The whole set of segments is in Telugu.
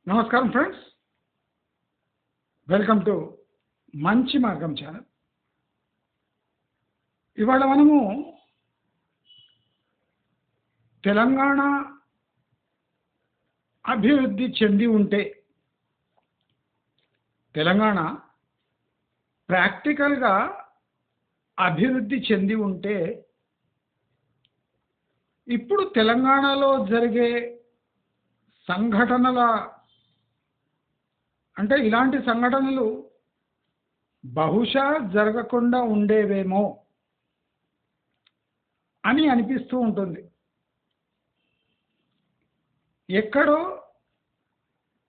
నమస్కారం ఫ్రెండ్స్, వెల్కమ్ టు మంచి మార్గం ఛానల్. ఇవాళ మనము తెలంగాణ అభివృద్ధి చెంది ఉంటే, తెలంగాణ ప్రాక్టికల్గా అభివృద్ధి చెంది ఉంటే, ఇప్పుడు తెలంగాణలో జరిగే సంఘటనల అంటే ఇలాంటి సంఘటనలు బహుశా జరగకుండా ఉండేవేమో అని అనిపిస్తూ ఉంటుంది. ఎక్కడో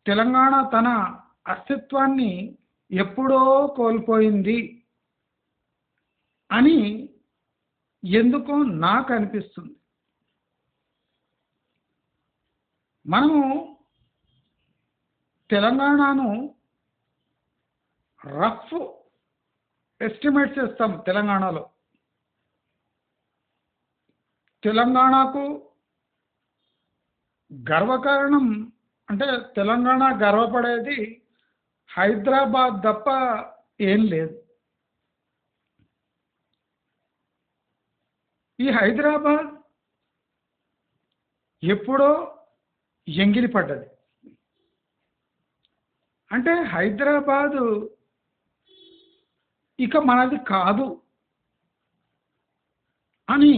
తెలంగాణ తన అస్తిత్వాన్ని ఎప్పుడో కోల్పోయింది అని ఎందుకో నాకు అనిపిస్తుంది. మనము తెలంగాణను రఫ్ ఎస్టిమేట్ చేస్తాం. తెలంగాణకు గర్వకారణం అంటే తెలంగాణ గర్వపడేది హైదరాబాద్ తప్ప ఏం లేదు. ఈ హైదరాబాద్ ఎప్పుడో ఎంగిలిపడ్డది. అంటే హైదరాబాదు ఇక మనది కాదు అని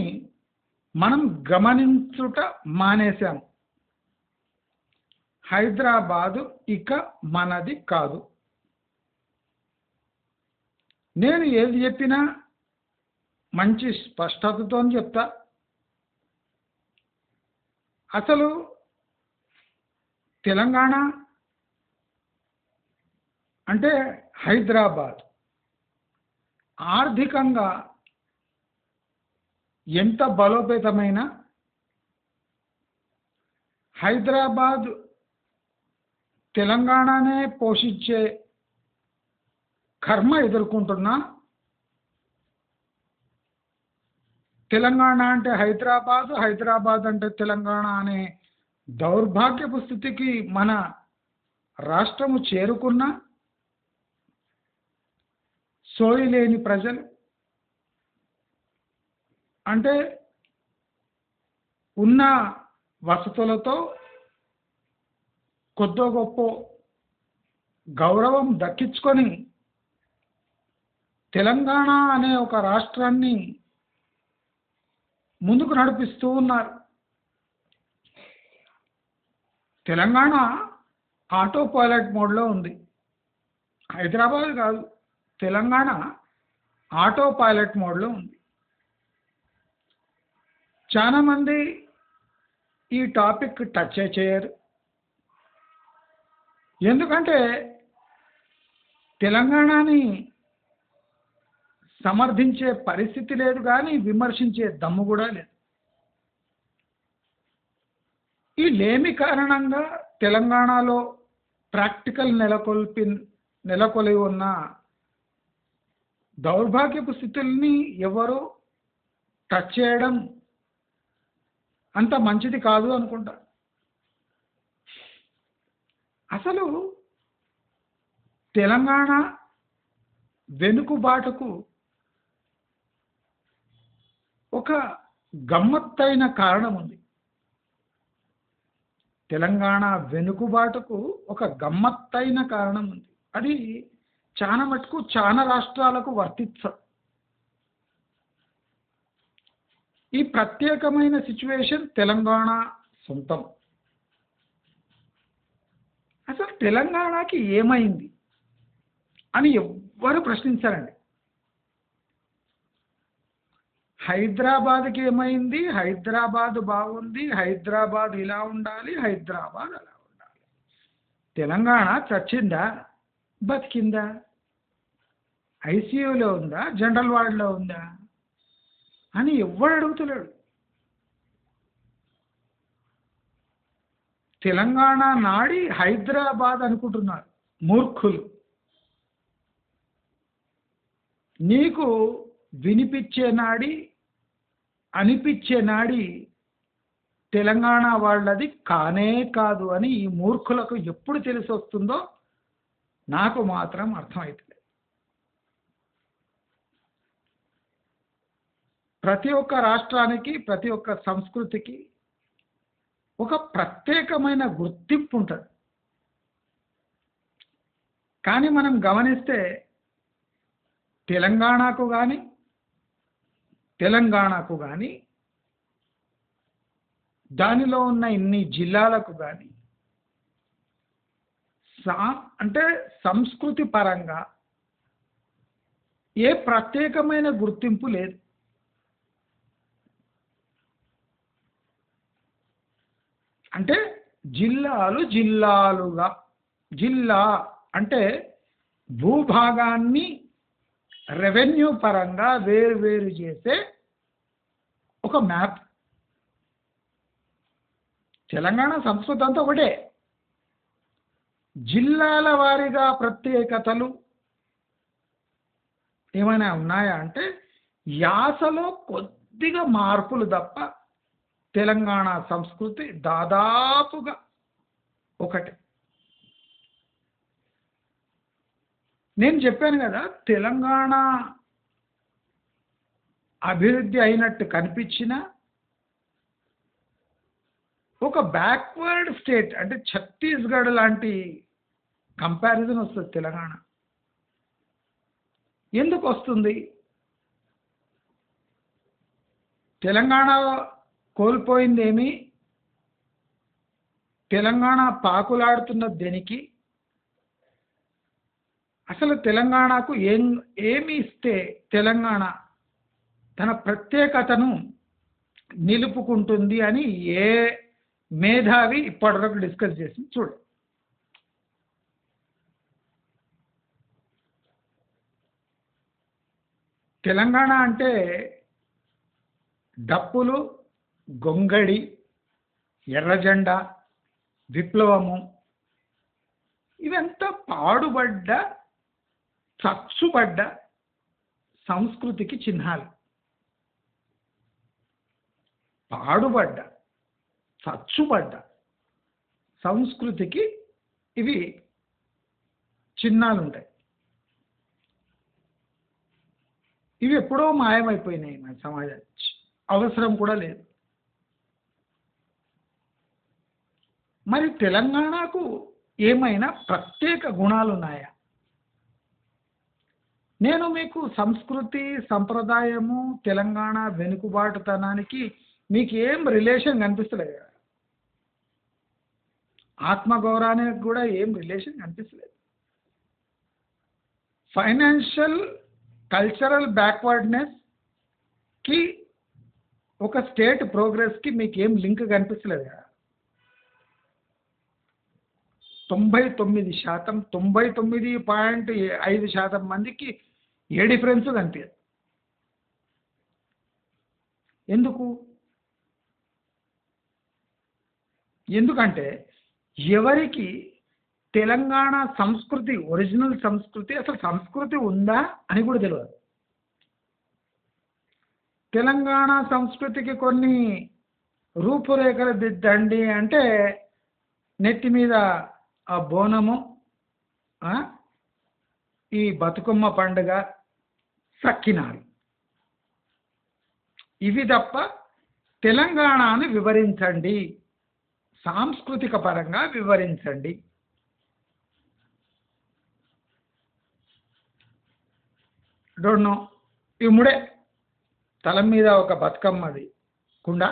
మనం గమనించుట మానేశాం. హైదరాబాదు ఇక మనది కాదు. నేను ఏది చెప్పినా మంచి స్పష్టతతో చెప్తా. అసలు తెలంగాణ అంటే హైదరాబాద్ ఆర్థికంగా ఎంత బలోపేతమైన, హైదరాబాద్ తెలంగాణనే పోషించే కర్మ ఎదుర్కొంటున్నా, తెలంగాణ అంటే హైదరాబాద్, హైదరాబాద్ అంటే తెలంగాణ అనే దౌర్భాగ్యపు స్థితికి మన రాష్ట్రము చేరుకున్న సోయిలేని ప్రజలు, అంటే ఉన్న వసతులతో కొద్దో గొప్ప గౌరవం దక్కించుకొని తెలంగాణ అనే ఒక రాష్ట్రాన్ని ముందుకు నడిపిస్తూ ఉన్నారు. తెలంగాణ ఆటో పైలట్ మోడ్లో ఉంది. హైదరాబాద్ కాదు, తెలంగాణ ఆటో పైలట్ మోడ్లో ఉంది. చాలామంది ఈ టాపిక్ టచ్ చేయరు. ఎందుకంటే తెలంగాణని సమర్థించే పరిస్థితి లేదు, కానీ విమర్శించే దమ్ము కూడా లేదు. ఈ లేమి కారణంగా తెలంగాణలో ప్రాక్టికల్ నెలకొలి ఉన్న దౌర్భాగ్యపు స్థితుల్ని ఎవరు టచ్ చేయడం అంత మంచిది కాదు అనుకుంటా. అసలు తెలంగాణ వెనుకబాటుకు ఒక గమ్మత్తైన కారణం ఉంది. తెలంగాణ వెనుకబాటుకు ఒక గమ్మత్తైన కారణం ఉంది. అది చాలా మటుకు చాలా రాష్ట్రాలకు వర్తించదు. ఈ ప్రత్యేకమైన సిచ్యువేషన్ తెలంగాణ సొంతం. అసలు తెలంగాణకి ఏమైంది అని ఎవ్వరు ప్రశ్నించారండి. హైదరాబాద్కి ఏమైంది, హైదరాబాద్ బాగుంది, హైదరాబాద్ ఇలా ఉండాలి, హైదరాబాద్ అలా ఉండాలి. తెలంగాణ చచ్చిందా, బతికిందా, ఐసీయూలో ఉందా, జనరల్ వార్డులో ఉందా అని ఎవ్వరు అడుగుతలేడు. తెలంగాణ నాడి హైదరాబాద్ అనుకుంటున్నారు మూర్ఖులు. నీకు వినిపించే నాడి, అనిపించే నాడి తెలంగాణ వాళ్ళది కానే కాదు అని ఈ మూర్ఖులకు ఎప్పుడు తెలిసి వస్తుందో నాకు మాత్రం అర్థమవుతుంది. ప్రతి ఒక్క రాష్ట్రానికి, ప్రతి ఒక్క సంస్కృతికి ఒక ప్రత్యేకమైన గుర్తింపు ఉంటుంది. కానీ మనం గమనిస్తే తెలంగాణకు కానీ దానిలో ఉన్న ఇన్ని జిల్లాలకు కానీ అంటే సంస్కృతి పరంగా ఏ ప్రత్యేకమైన గుర్తింపు లేదు. అంటే జిల్లాలుగా జిల్లా అంటే భూభాగాన్ని రెవెన్యూ పరంగా వేరు చేసే ఒక మ్యాప్. తెలంగాణ సంస్కృతి అంతా ఒకటే. జిల్లాల వారీగా ప్రత్యేకతలు ఏమైనా ఉన్నాయా అంటే యాసలో కొద్దిగా మార్పులు తప్ప తెలంగాణ సంస్కృతి దాదాపుగా ఒకటే. నేను చెప్పాను కదా, తెలంగాణ అభివృద్ధి అయినట్టు కనిపించిన ఒక బ్యాక్వర్డ్ స్టేట్ అంటే ఛత్తీస్గఢ్ లాంటి కంపారిజన్ వస్తుంది తెలంగాణ. ఎందుకు వస్తుంది? తెలంగాణ కోల్పోయిందేమి, తెలంగాణ పాకులాడుతున్న దేనికి, అసలు తెలంగాణకు ఏమి ఇస్తే తెలంగాణ తన ప్రత్యేకతను నిలుపుకుంటుంది అని ఏ మేధావి ఇప్పటివరకు డిస్కస్ చేసి చూడు. తెలంగాణ అంటే డప్పులు, గొంగడి, ఎర్రజెండా, విప్లవము, ఇవంతా పాడుబడ్డ చచ్చుబడ్డ సంస్కృతికి చిహ్నాలు. పాడుబడ్డ చచ్చుబడ్డ సంస్కృతికి ఇవి చిహ్నాలు ఉంటాయి. ఇవి ఎప్పుడో మాయమైపోయినాయి మన సమాజానికి, అవసరం కూడా లేదు. మరి తెలంగాణకు ఏమైనా ప్రత్యేక గుణాలు ఉన్నాయా? నేను మీకు సంస్కృతి, సంప్రదాయము, తెలంగాణ వెనుకబాటుతనానికి మీకు ఏం రిలేషన్ కనిపిస్తలేదు కదా. ఆత్మగౌరవానికి కూడా ఏం రిలేషన్ కనిపిస్తలేదు. ఫైనాన్షియల్ కల్చరల్ బ్యాక్వర్డ్నెస్కి ఒక స్టేట్ ప్రోగ్రెస్కి మీకు ఏం లింక్ కనిపిస్తలేదు కదా. 99% 99.5% మందికి ఏ డిఫరెన్స్ కనిపించదు. ఎందుకంటే ఎవరికి తెలంగాణ సంస్కృతి, ఒరిజినల్ సంస్కృతి, అసలు సంస్కృతి ఉందా అని కూడా తెలియదు. తెలంగాణ సంస్కృతికి కొన్ని రూపురేఖలు దిద్దండి అంటే నెత్తి మీద ఆ బోనము, ఈ బతుకమ్మ పండుగ, సక్కినాలు, ఇవి తప్ప తెలంగాణను వివరించండి, సాంస్కృతిక పరంగా వివరించండి. Don't know. ఇవి ముడే తల మీద ఒక బతుకమ్మది కుండ,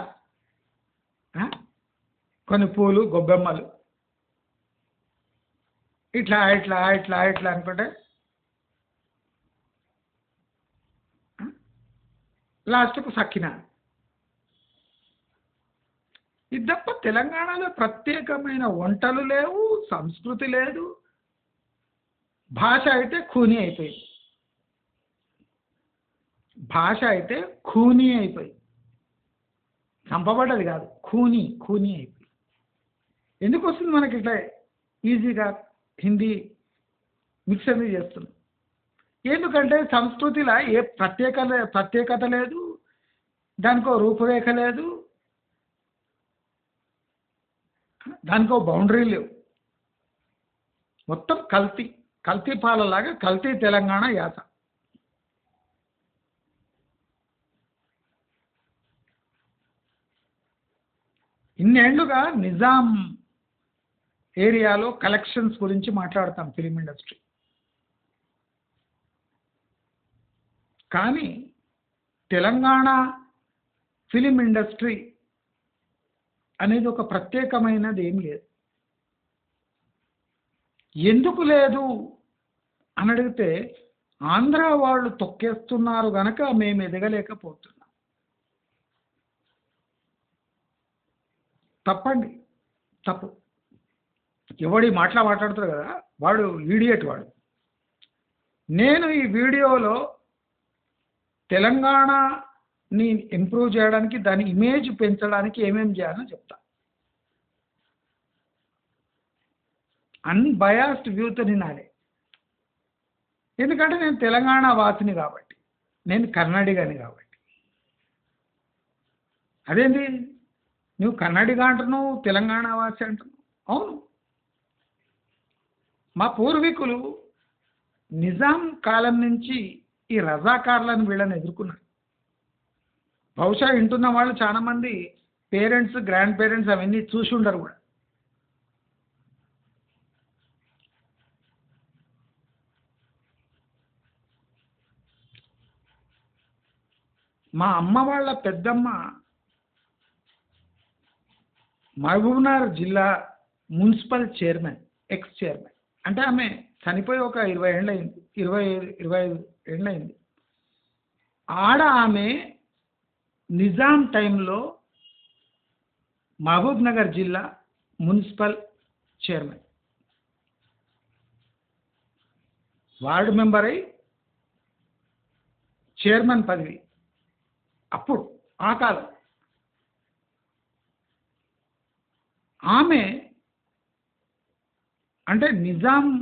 కొన్ని పూలు, గొబ్బెమ్మలు, ఇట్లా ఇట్లా ఇట్లా ఇట్లా అనుకుంటే లాస్ట్కు సక్కిన. ఇది తప్ప తెలంగాణలో ప్రత్యేకమైన వంటలు లేవు, సంస్కృతి లేదు. భాష అయితే ఖూనీ అయిపోయింది. చంపబడ్డది కాదు, ఖూనీ అయిపోయింది. ఎందుకు వస్తుంది మనకి ఇట్లా ఈజీగా హిందీ మిక్స్ అనేది చేస్తున్నాం? ఎందుకంటే సంస్కృతిలో ఏ ప్రత్యేకత లేదు, దానికో రూపురేఖ లేదు, దానికో బౌండరీ లేవు. మొత్తం కల్తీ, కల్తీ పాలలాగా కల్తీ తెలంగాణ యాస. ఇన్నేళ్లుగా నిజాం ఏరియాలో కలెక్షన్స్ గురించి మాట్లాడతాం ఫిలిం ఇండస్ట్రీ. కానీ తెలంగాణ ఫిలిం ఇండస్ట్రీ అనేది ఒక ప్రత్యేకమైనది ఏం లేదు. ఎందుకు లేదు అని అడిగితే ఆంధ్ర వాళ్ళు తొక్కేస్తున్నారు గనక మేము ఎదగలేకపోతున్నాం. తప్పండి, తప్పు. ఎవడి మాట్లాడతాడు కదా వాడు ఈడియట్ వాడు. నేను ఈ వీడియోలో తెలంగాణని ఇంప్రూవ్ చేయడానికి, దాని ఇమేజ్ పెంచడానికి ఏమేమి చేయాలో చెప్తా. అన్బయాస్డ్ వ్యూతో నాదే. ఎందుకంటే నేను తెలంగాణ వాసిని కాబట్టి, నేను కన్నడిగాని కాబట్టి. అదేంటి నువ్వు కన్నడిగా అంటున్నావు, తెలంగాణ వాసి అంటున్నావు? అవును, మా పూర్వీకులు నిజాం కాలం నుంచి ఈ రజాకార్లను వీళ్ళని ఎదుర్కొన్నారు. బహుశా వింటున్న వాళ్ళు చాలామంది పేరెంట్స్, గ్రాండ్ పేరెంట్స్ అవన్నీ చూసి ఉండరు కూడా. మా అమ్మ వాళ్ళ పెద్దమ్మ మహబూబ్నగర్ జిల్లా మున్సిపల్ చైర్మన్, ఎక్స్ చైర్మన్. అంటే ఆమె చనిపోయి ఒక 20 ఏళ్ళు అయింది, 25 ఏళ్ళు అయింది. ఆడ ఆమె నిజాం టైంలో మహబూబ్ నగర్ జిల్లా మున్సిపల్ చైర్మన్, వార్డు మెంబర్ అయి చైర్మన్ పదవి. అప్పుడు ఆ కాలం ఆమె అంటే నిజాంలను,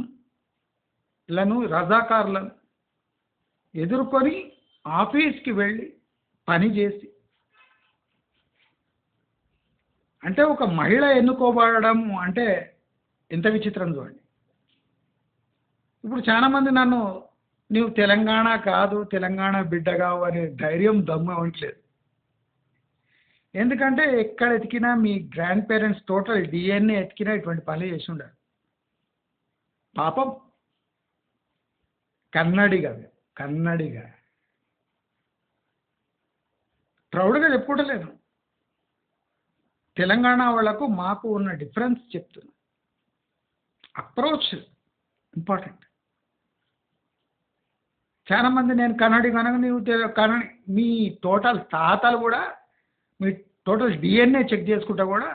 రజాకార్లను ఎదుర్కొని ఆఫీస్కి వెళ్ళి పనిచేసి, అంటే ఒక మహిళ ఎన్నుకోబడడం అంటే ఎంత విచిత్రం చూడండి. ఇప్పుడు చాలామంది నన్ను నీవు తెలంగాణ కాదు, తెలంగాణ బిడ్డ కావు అనే ధైర్యం దమ్ము అవ్వట్లేదు. ఎందుకంటే ఎక్కడ ఎతికినా మీ గ్రాండ్ పేరెంట్స్ టోటల్ డిఎన్ఏ ఎతికినా ఇటువంటి పనులు చేసి ఉండారు. పాపం కన్నడిగా ప్రౌడ్గా చెప్పుకోవట్లేను. తెలంగాణ వాళ్ళకు మాకు ఉన్న డిఫరెన్స్ చెప్తున్నా. Approach important. చాలామంది నేను కన్నడి కనుక నీవు కన్నడి, మీ టోటల్ తాతలు కూడా, మీ టోటల్ డిఎన్ఏ చెక్ చేసుకుంటా కూడా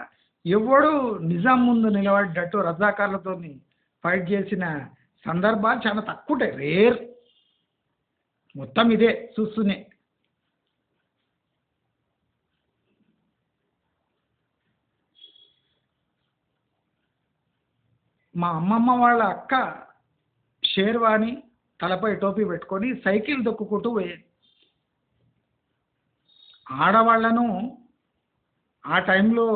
ఎవడు నిజాం ముందు నిలబడ్డట్టు రజాకార్లతో ఫైట్ చేసిన సందర్భాలు చాలా తక్కువ ఉంటాయి, రేర్. మొత్తం ఇదే చూస్తూనే. మా అమ్మమ్మ వాళ్ళ అక్క షేర్వాణి, తలపై టోపీ పెట్టుకొని సైకిల్ దొక్కుకుంటూ పోయేది. ఆడవాళ్లను ఆ టైంలో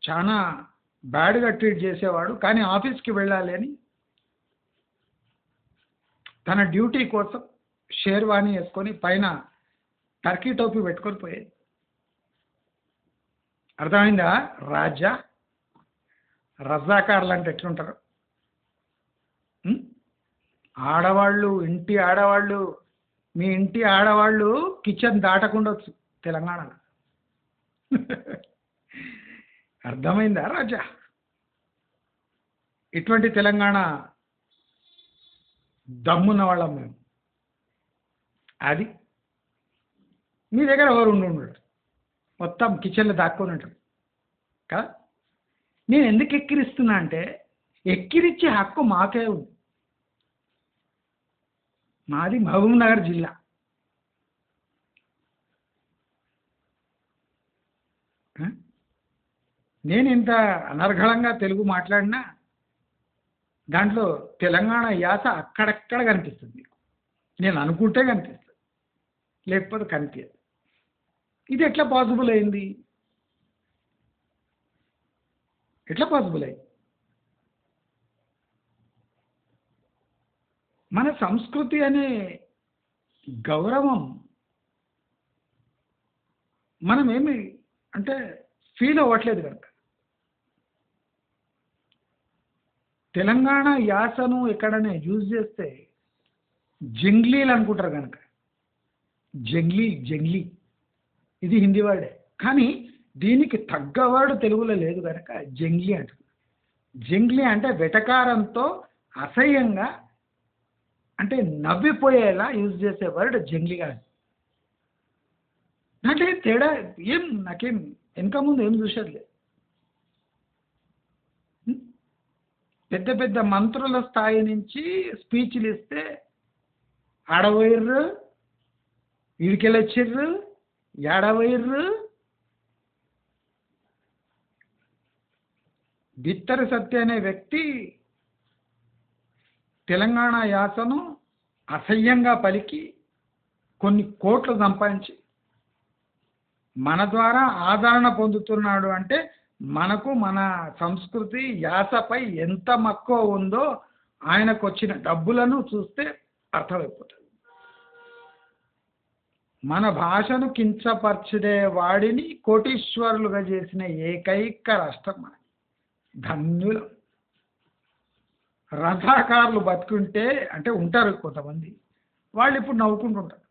చాలా బ్యాడ్గా ట్రీట్ చేసేవాడు. కానీ ఆఫీస్కి వెళ్ళాలి అని తన డ్యూటీ కోసం షేర్వాణి వేసుకొని పైన టర్కీ టోపీ పెట్టుకొని పోయేది. అర్థమైందా? రజాకార్లు అంటే ఎట్లుంటారు? ఆడవాళ్ళు, ఇంటి ఆడవాళ్ళు, మీ ఇంటి ఆడవాళ్ళు కిచెన్ దాటకుండొచ్చు తెలంగాణలో. అర్థమైందా రాజా? ఇటువంటి తెలంగాణ దమ్మున్న వాళ్ళం మేము. అది మీ దగ్గర ఎవరు ఉండడు, మొత్తం కిచెన్లో దాక్కొని ఉంటాడు కదా. నేను ఎందుకు ఎక్కిరిస్తున్నా అంటే ఎక్కిరిచ్చే హక్కు మాకే ఉంది. మాది మహబూబ్ నగర్ జిల్లా. నేను ఇంత అనర్గళంగా తెలుగు మాట్లాడినా దాంట్లో తెలంగాణ యాస అక్కడక్కడ కనిపిస్తుంది. నేను అనుకుంటే కనిపిస్తుంది, లేకపోతే కనిపించదు. ఇది ఎట్లా పాసిబుల్ అయింది? ఎట్లా పాసిబుల్ అయ్యి? మన సంస్కృతి అనే గౌరవం మనం ఏమి అంటే ఫీల్ అవ్వట్లేదు కనుక. తెలంగాణ యాసను ఎక్కడనే యూజ్ చేస్తే జంగ్లీలు అనుకుంటారు కనుక. జంగ్లీ జంగ్లీ ఇది హిందీ వర్డే, కానీ దీనికి తగ్గ వర్డ్ తెలుగులో లేదు కనుక జంగ్లీ అంటారు. జంగ్లీ అంటే వెటకారంతో అసహ్యంగా అంటే నవ్విపోయేలా యూజ్ చేసే వర్డ్ జంగ్లీ కాదు. అంటే తేడా ఏం నాకేం వెనక ముందు ఏం చూసేదిలేదు. పెద్ద పెద్ద మంత్రుల స్థాయి నుంచి స్పీచ్లు ఇస్తే ఆడవైర్రు, ఇడికెళ్ళొచ్చిర్రు, ఏడవైర్రు. బిత్తర సత్య అనే వ్యక్తి తెలంగాణ యాసను అసహ్యంగా పలికి కొన్ని కోట్లు సంపాదించి మన ద్వారా ఆదరణ పొందుతున్నాడు అంటే మనకు మన సంస్కృతి యాసపై ఎంత మక్కువ ఉందో ఆయనకు వచ్చిన డబ్బులను చూస్తే అర్థమైపోతుంది. మన భాషను కించపరిచే వాడిని కోటీశ్వరులుగా చేసిన ఏకైక రాష్ట్రం మన ధన్యులు. రథాకారులు బతుకుంటే అంటే ఉంటారు కొంతమంది, వాళ్ళు ఇప్పుడు నవ్వుకుంటుంటారు.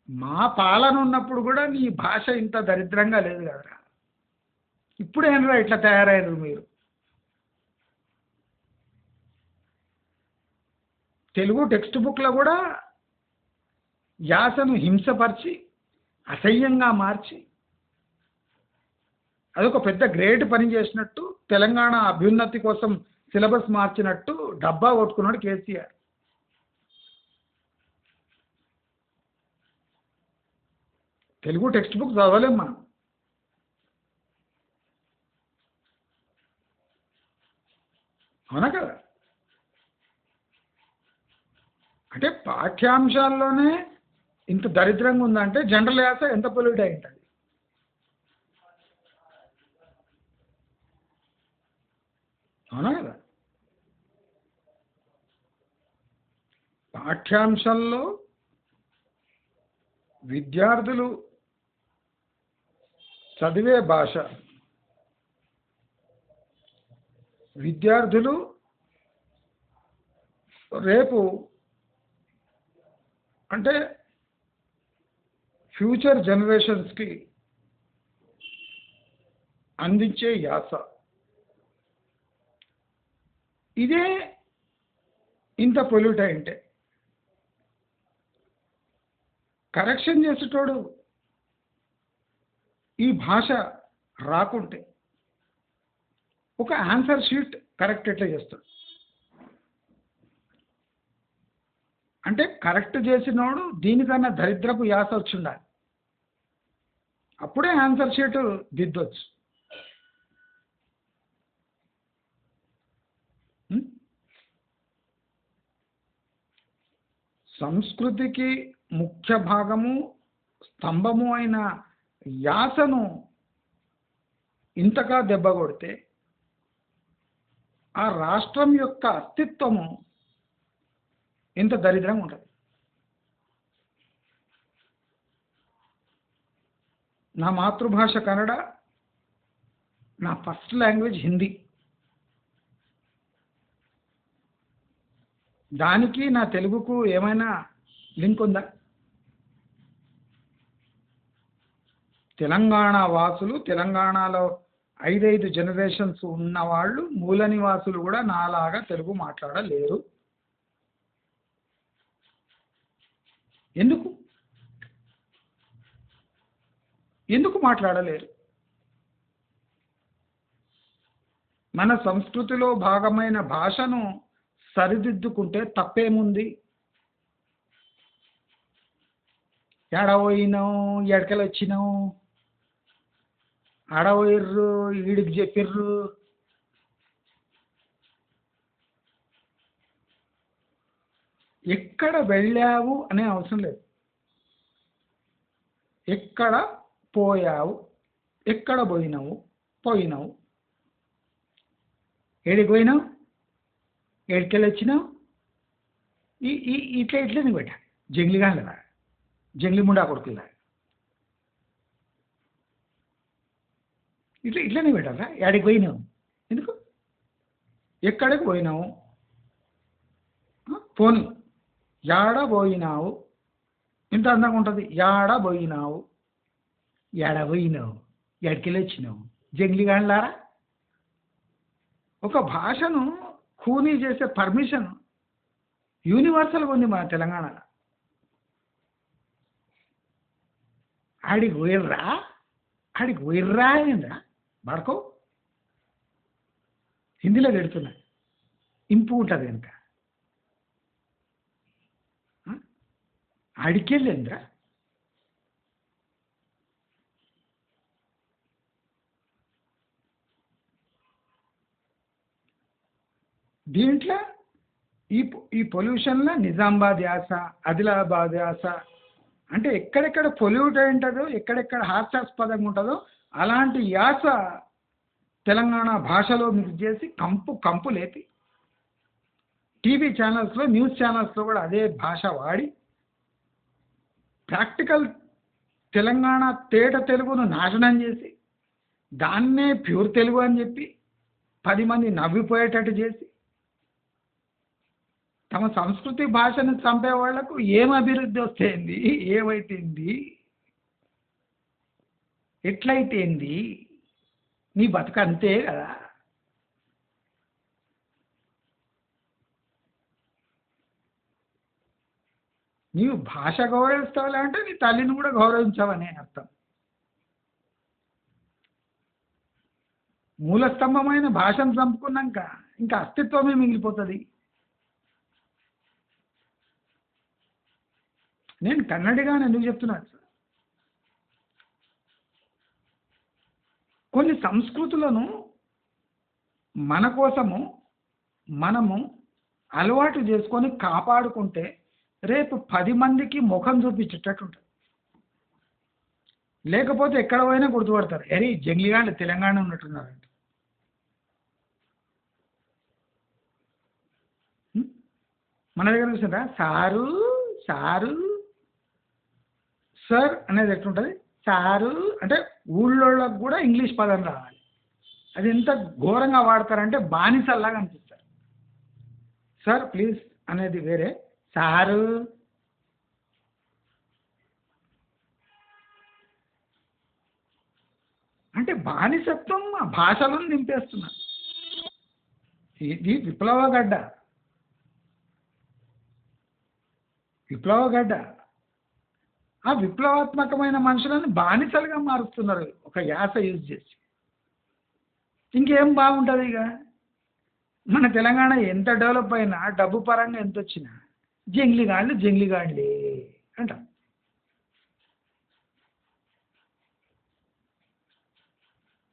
మా పాలన ఉన్నప్పుడు కూడా నీ భాష ఇంత దరిద్రంగా లేదు కదరా, ఇప్పుడు ఏంట్రా ఇట్లా తయారయ్యారు మీరు. తెలుగు టెక్స్ట్ బుక్లో కూడా యాసను హింసపరిచి అసహ్యంగా మార్చి అదొక పెద్ద గ్రేట్ పని చేసినట్టు, తెలంగాణ అభ్యున్నతి కోసం సిలబస్ మార్చినట్టు డబ్బా కొట్టుకున్నాడు కేసీఆర్. తెలుగు టెక్స్ట్ బుక్ చదవలేం మనం. అవునా కదా? అంటే పాఠ్యాంశాల్లోనే ఇంత దరిద్రంగా ఉందంటే జనరల్ యాస ఎంత పొల్యూట్ అయి ఉంటుంది. అవునా కదా? పాఠ్యాంశాల్లో విద్యార్థులు చదివే భాష, విద్యార్థులు రేపు అంటే ఫ్యూచర్ జనరేషన్స్కి అందించే యాస ఇదే ఇంత పొల్యూట్ అయింటే కరెక్షన్ చేసేటోడు ఈ భాష రాకుంటే ఒక ఆన్సర్ షీట్ కరెక్ట్ ఎట్లా చేస్తాడు అంటే కరెక్ట్ చేసినోడు దీనికన్నా దరిద్రపు యాస వచ్చి ఉండాలి, అప్పుడే ఆన్సర్ షీట్ దిద్దొచ్చు. సంస్కృతికి ముఖ్య భాగము స్తంభము అయిన యాసను ఇంతగా దెబ్బ కొడితే ఆ రాష్ట్రం యొక్క అస్తిత్వము ఇంత దరిద్రంగా ఉంటుంది. నా మాతృభాష కన్నడ, నా ఫస్ట్ లాంగ్వేజ్ హిందీ. దానికి నా తెలుగుకు ఏమైనా లింక్ ఉందా? తెలంగాణ వాసులు, తెలంగాణలో 5 జనరేషన్స్ ఉన్నవాళ్ళు, మూల నివాసులు కూడా నాలాగా తెలుగు మాట్లాడలేరు. ఎందుకు ఎందుకు మాట్లాడలేరు? మన సంస్కృతిలో భాగమైన భాషను సరిదిద్దుకుంటే తప్పేముంది? ఏడపోయినావు, ఎడకలు వచ్చినావు, ఆడపోయిర్రు, ఈడికి చెప్పిర్రు. ఎక్కడ వెళ్ళావు అనే అవసరం లేదు, ఎక్కడ పోయావు. ఎక్కడ పోయినావు పోయినావు ఏడికి పోయినావు ఏడికెళ్ళి వచ్చినావు ఇట్లా ఇట్లనే పెట్ట జంగ్లీ గాండ్లరా జంగ్లీ ముండా కొడుకులా ఇట్లనే పెట్టారా ఏడికి పోయినావు ఎందుకు ఎక్కడికి పోయినావు పోనీ యాడ పోయినావు ఇంత అందంగా ఉంటుంది యాడ పోయినావు ఏడ పోయినావు ఎడికెళ్ళి వచ్చినావు జంగ్లీ గాండ్లారా ఒక భాషను ఖూనీ చేసే పర్మిషన్ యూనివర్సల్గా ఉంది మన తెలంగాణలో ఆడికి పోయిర్రా ఏంద్రా బాడుకో హిందీలో పెడుతున్నా ఇంపు ఉంటుంది కనుక ఆడికెళ్ళేంద్రా దీంట్లో ఈ పొల్యూషన్లో నిజామాబాద్ యాస ఆదిలాబాద్ యాస అంటే ఎక్కడెక్కడ పొల్యూట్ అయి ఉంటుందో ఎక్కడెక్కడ హాస్యాస్పదంగా ఉంటుందో అలాంటి యాస తెలంగాణ భాషలో మిక్స్ చేసి కంపు లేపి టీవీ ఛానల్స్లో న్యూస్ ఛానల్స్లో కూడా అదే భాష వాడి ప్రాక్టికల్ తెలంగాణ తేట తెలుగును నాశనం చేసి దాన్నే ప్యూర్ తెలుగు అని చెప్పి 10 మంది నవ్విపోయేటట్టు చేసి తమ సంస్కృతి భాషను చంపే వాళ్లకు ఏం అభివృద్ధి వస్తేంది ఏమైతేంది ఎట్లయితేంది నీ బతుక అంతే కదా నీవు భాష గౌరవిస్తావులే అంటే నీ తల్లిని కూడా గౌరవించావనే అర్థం మూలస్తంభమైన భాషను చంపుకున్నాక ఇంకా అస్తిత్వమే మిగిలిపోతుంది నేను కన్నడిగాని ఎందుకు చెప్తున్నాను సార్ కొన్ని సంస్కృతులను మన కోసము మనము అలవాటు చేసుకొని కాపాడుకుంటే రేపు 10 మందికి ముఖం చూపించేటట్టు ఉంటుంది లేకపోతే ఎక్కడ పోయినా గుర్తుపడతారు అరే జంగ్లీగాండ్లు తెలంగాణ ఉన్నట్టున్నారంట మన దగ్గర చూసారా సారు సార్ అనేది ఎట్లుంటుంది సారు అంటే ఊళ్ళోళ్ళకు కూడా ఇంగ్లీష్ పదం రావాలి అది ఎంత ఘోరంగా వాడతారంటే బానిసల్లాగా అనిపిస్తారు సార్ ప్లీజ్ అనేది వేరే సారు అంటే బానిసత్వం ఆ భాషలను నింపేస్తున్నారు ఇది విప్లవగడ్డ ఆ విప్లవాత్మకమైన మనుషులను బానిసలుగా మారుస్తున్నారు ఒక యాస యూజ్ చేసి ఇంకేం బాగుంటుంది ఇక మన తెలంగాణ ఎంత డెవలప్ అయినా డబ్బు పరంగా ఎంత వచ్చినా జంగ్లీగాండ్లే అంటాం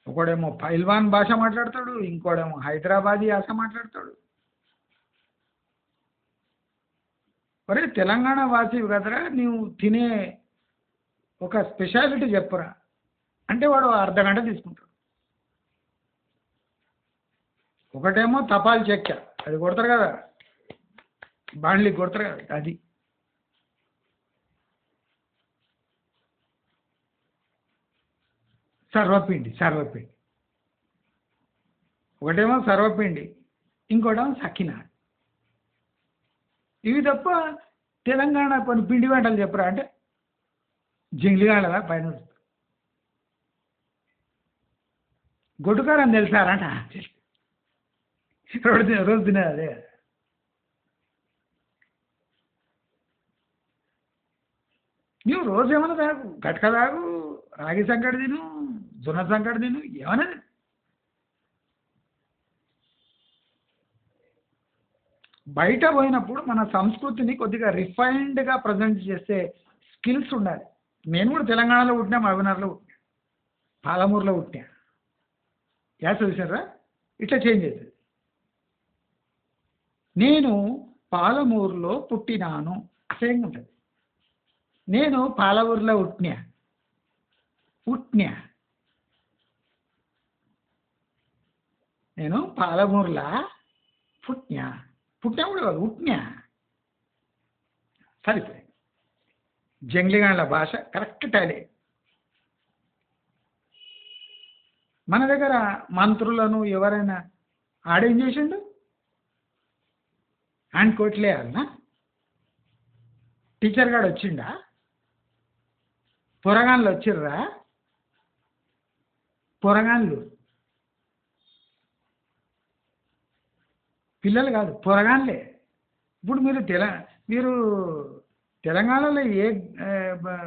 ఒకడేమో పైల్వాన్ భాష మాట్లాడతాడు ఇంకోడేమో హైదరాబాదీ యాస మాట్లాడతాడు ఒరే తెలంగాణ వాసివి కదరా నీవు తినే ఒక స్పెషాలిటీ చెప్పురా అంటే వాడు అర్ధగంట తీసుకుంటాడు ఒకటేమో తపాల్ చెక్క అది కొడతారు కదా బాండ్లీ కొడతారు కదా అది సర్వపిండి ఒకటేమో సర్వపిండి ఇంకోటేమో సకినాలు ఇవి తప్ప తెలంగాణ కొన్ని పిండి వంటలు చెప్పరా అంటే జంగ్లీగాండ్లదా పైన గొడ్డుకారం తెలుసారంట రోజు తినేది అదే నువ్వు రోజు ఏమన్నా తాగు గట్క తాగు రాగి సంకటి తిను జొన్న సంకటి తిను ఏమన్నా బయట పోయినప్పుడు మన సంస్కృతిని కొద్దిగా రిఫైన్డ్గా ప్రజెంట్ చేసే స్కిల్స్ ఉండాలి నేను కూడా తెలంగాణలో పుట్టినా మహబూబ్నగర్లో పుట్టినా పాలమూరులో పుట్టినా యాస చూసారా ఇట్లా చేంజ్ అవుతుంది నేను పాలమూరులో పుట్టినాను అసహ్యంగా ఉంటుంది నేను పాలమూరులో పుట్టినా నేను పాలమూరులా పుట్టినా. పుట్టినా కూడా కాదు, ఉట్టినా. సరిపోయింది. జంగ్లీగాండ్ల భాష కరెక్ట్ టాలీ. మన దగ్గర మంత్రులను ఎవరైనా ఆడేం చేసిండు? హ్యాండ్ కోట్లేయాలనా? టీచర్ గాడు వచ్చిండా? పొరగాన్లు వచ్చిర్రా? పొరగాన్లు, పిల్లలు కాదు, పొరగాన్లే. ఇప్పుడు మీరు తెలంగాణలో ఏ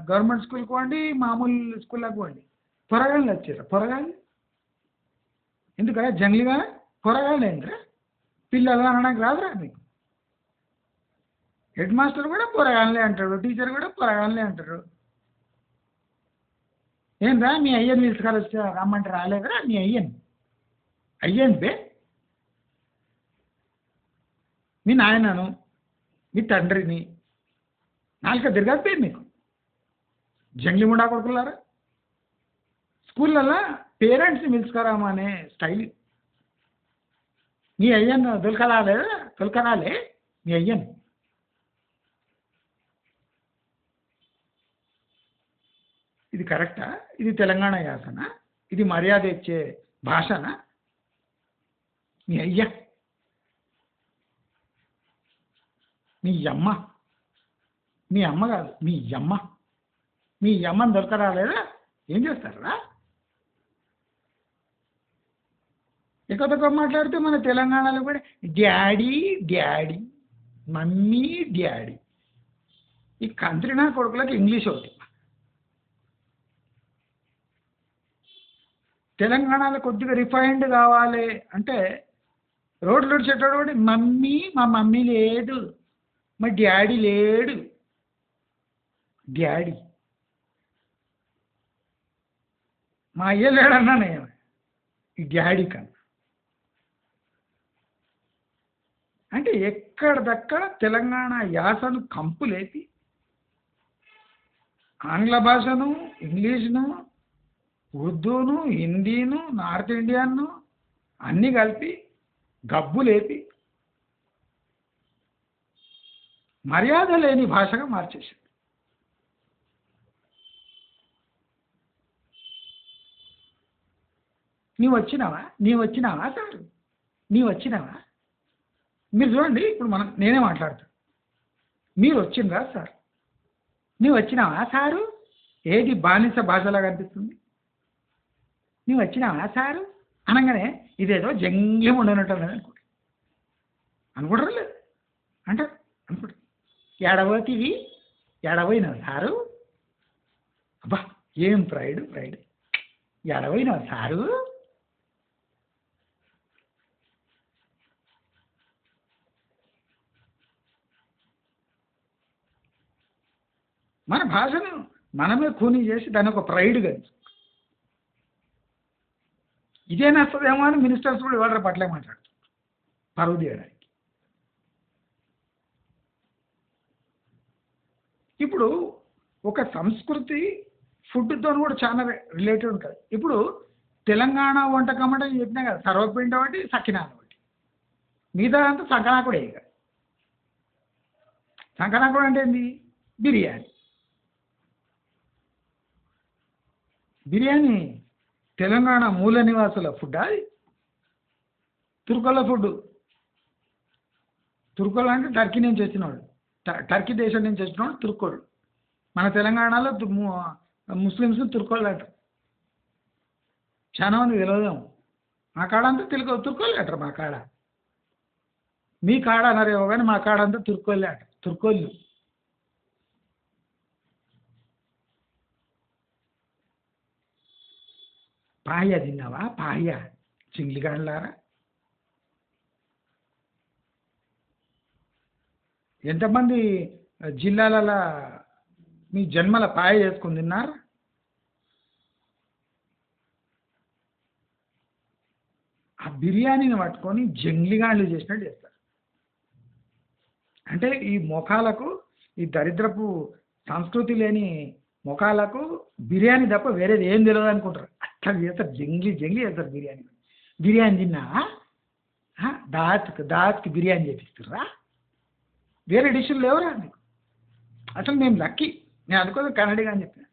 గవర్నమెంట్ స్కూల్కి పోండి, మామూలు స్కూల్కి పోండి, పొరగాన్లు వచ్చిర్రా? పొరగాన్లు ఎందుకరా? జంగ్లీగా పొరగాన్లు ఏంటిరా? పిల్లలు అనడానికి రాదురా మీకు? హెడ్ మాస్టర్ కూడా పొరగాన్లే అంటాడు, టీచర్ కూడా పొరగాన్లే అంటారు. ఏంరా మీ అయ్యని పిలుచుకొని రమ్మంటే రాలేదురా? మీ అయ్యని బే, మీ నాయనను, మీ తండ్రిని, నాలుక తిరగద్దే మీకు జంగ్లీ ముండా కొడుకులారా. స్కూళ్ళల్లో పేరెంట్స్ని పిలుచుకురామనే స్టైల్. మీ అయ్యను తొలకరాలే మీ అయ్యను. ఇది కరెక్టా? ఇది తెలంగాణ యాసన? ఇది మర్యాద ఇచ్చే భాషనా? మీ అయ్య, మీ అమ్మ, మీ అమ్మ కాదు మీ అమ్మ, మీ అమ్మని దొరకరాలేదా? ఏం చేస్తారా? ఎక్కువ తక్కువ మాట్లాడితే మన తెలంగాణలో కూడా డాడీ డాడీ, మమ్మీ డాడీ. ఈ కంత్రినా కొడుకులకు ఇంగ్లీష్ ఒకటి. తెలంగాణలో కొద్దిగా రిఫైన్డ్ కావాలి అంటే రోడ్లు వచ్చేటోడు కూడా మమ్మీ, మా మమ్మీ లేదు, మా డాడీ లేడు. డాడీ, మా అయ్య లేడన్నా నేను ఈ డాడీ కన్నా. అంటే ఎక్కడిదక్కడ తెలంగాణ యాసను కంపులేపి ఆంగ్ల భాషను, ఇంగ్లీష్ను, ఉర్దూను, హిందీను, నార్త్ ఇండియన్ను అన్నీ కలిపి గబ్బులేపి మర్యాద లేని భాషగా మార్చేసింది. నీవు వచ్చినావా సార్? నీవు వచ్చినావా? మీరు చూడండి, ఇప్పుడు నేనే మాట్లాడతాను. మీరు వచ్చిండ్రా సార్? నీవు వచ్చినావా సారు? ఏది బానిస భాషలా కనిపిస్తుంది? నీవు వచ్చినావా సారు అనగానే ఇదేదో జంగ్లీ ఉండనట్టు అనుకుంటారు లేదు అంటారు, అనుకుంటారు. ఎడబోతివి, ఎడబోయినావు సారు? అబ్బా ఏం ప్రైడ్, ఎడబోయినావు సారు? మన భాషను మనమే కూని చేసి దాని ఒక ప్రైడ్ కలిసి ఇదే నచ్చదేమో అని మినిస్టర్స్ కూడా ఇవాళ పట్లే మాట్లాడుతారు పరువు తీయడానికి. ఇప్పుడు ఒక సంస్కృతి ఫుడ్తో కూడా చాలా రిలేటెడ్ ఉంటుంది. ఇప్పుడు తెలంగాణ వంటకం అంటే చెప్పినా కదా, సర్వపిండి ఒకటి, సకినాలు ఒకటి, మిగతా అంతా సంకనాకుడే. ఇక సంకనాకుడు అంటే ఏంది? బిర్యానీ. బిర్యానీ తెలంగాణ మూల నివాసుల ఫుడ్. అది తుర్కోళ్ళ ఫుడ్. తుర్కోళ్ళు అంటే టర్కీ నుంచి వచ్చినవాడు, టర్కీ దేశం నుంచి వచ్చినవాడు తుర్కోళ్ళు. మన తెలంగాణలో ముస్లిమ్స్ తుర్కోళ్ళు అంటారు. చాలా మంది తెలియదేమో. మా కాడ అంతా తుర్కోళ్ళు అంటారు. మా కాడ, మీ కాడ అన్నారేమో కానీ మా కాడ అంతా తుర్కోళ్ళే అంటారు. తుర్కోళ్ళు. పాయ తిన్నావా? పాయ చింగ్లిగాండ్లారా. ఎంతమంది జిల్లాలలో మీ జన్మల పాయ చేసుకుని తిన్నారు? ఆ బిర్యానీని పట్టుకొని జంగ్లిగాండ్లు చేసినట్టు చేస్తారు. అంటే ఈ ముఖాలకు, ఈ దరిద్రపు సంస్కృతి లేని ముఖాలకు బిర్యానీ తప్ప వేరేది ఏం తెలియదు అనుకుంటారు. అట్లా చేస్తారు, జంగ్లీ చేస్తారు బిర్యానీ. బిర్యానీ తిన్నా దాత్కి బిర్యానీ చేపిస్తుర్రా? వేరే డిష్లు లేవురా మీకు? అసలు మేము లక్కీ. నేను అనుకోదు కన్నడిగా అని చెప్పిన.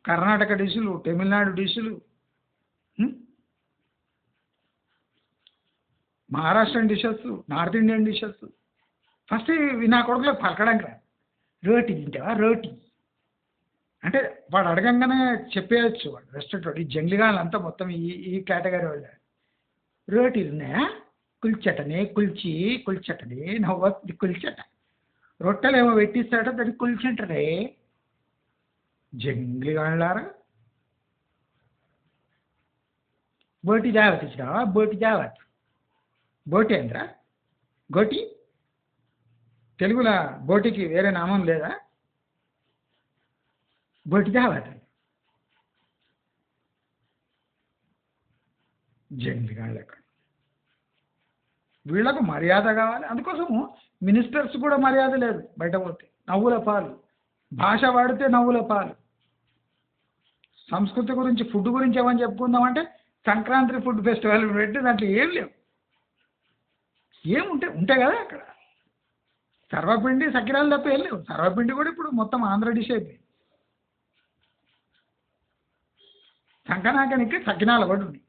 కర్ణాటక డిష్లు, తమిళనాడు డిష్లు, Maharashtrian dishes, north Indian dishes. First నా కొడుకులకు పలకడానికి రా. రోటీ తింటావా? రోటీ అంటే వాడు అడగంగానే చెప్పేయచ్చు. వాడు రెస్టారెంట్ ఈ జంగ్లీగాళ్ళంతా మొత్తం ఈ కేటగిరీ వాళ్ళు. రోటీలు ఉన్నాయా? కుల్చటనే కుల్చటనే నవ్వుతుంది కుల్చట. రొట్టెలు ఏమో పెట్టిస్తాడో దాన్ని కుల్చంటారే. జంగ్లీగాళ్ళారా. బోటి దావత్ ఇచ్చినావా? బోటి దావత్. బోటి అందిరా? గోటి తెలుగులో బోటికి వేరే నామం లేదా? బోటి దావత్. జంగ్లీగాళ్ళు ఎక్కడ? వీళ్ళకు మర్యాద కావాలి. అందుకోసము మినిస్టర్స్ కూడా మర్యాద లేదు. బయట పోతే నవ్వుల పాలు, భాష వాడితే నవ్వుల పాలు. సంస్కృతి గురించి, ఫుడ్ గురించి ఏమని చెప్పుకుందామంటే సంక్రాంతి ఫుడ్ ఫెస్టివల్ పెట్టి దాంట్లో ఏం లేవు. ఉంటాయి కదా అక్కడ. సర్వపిండి సకినాలు తప్ప ఏం లేవు. సర్వపిండి కూడా ఇప్పుడు మొత్తం ఆంధ్ర డిష్ అయిపోయింది. సంకనాకనికి సకినాలు కూడా ఉన్నాయి.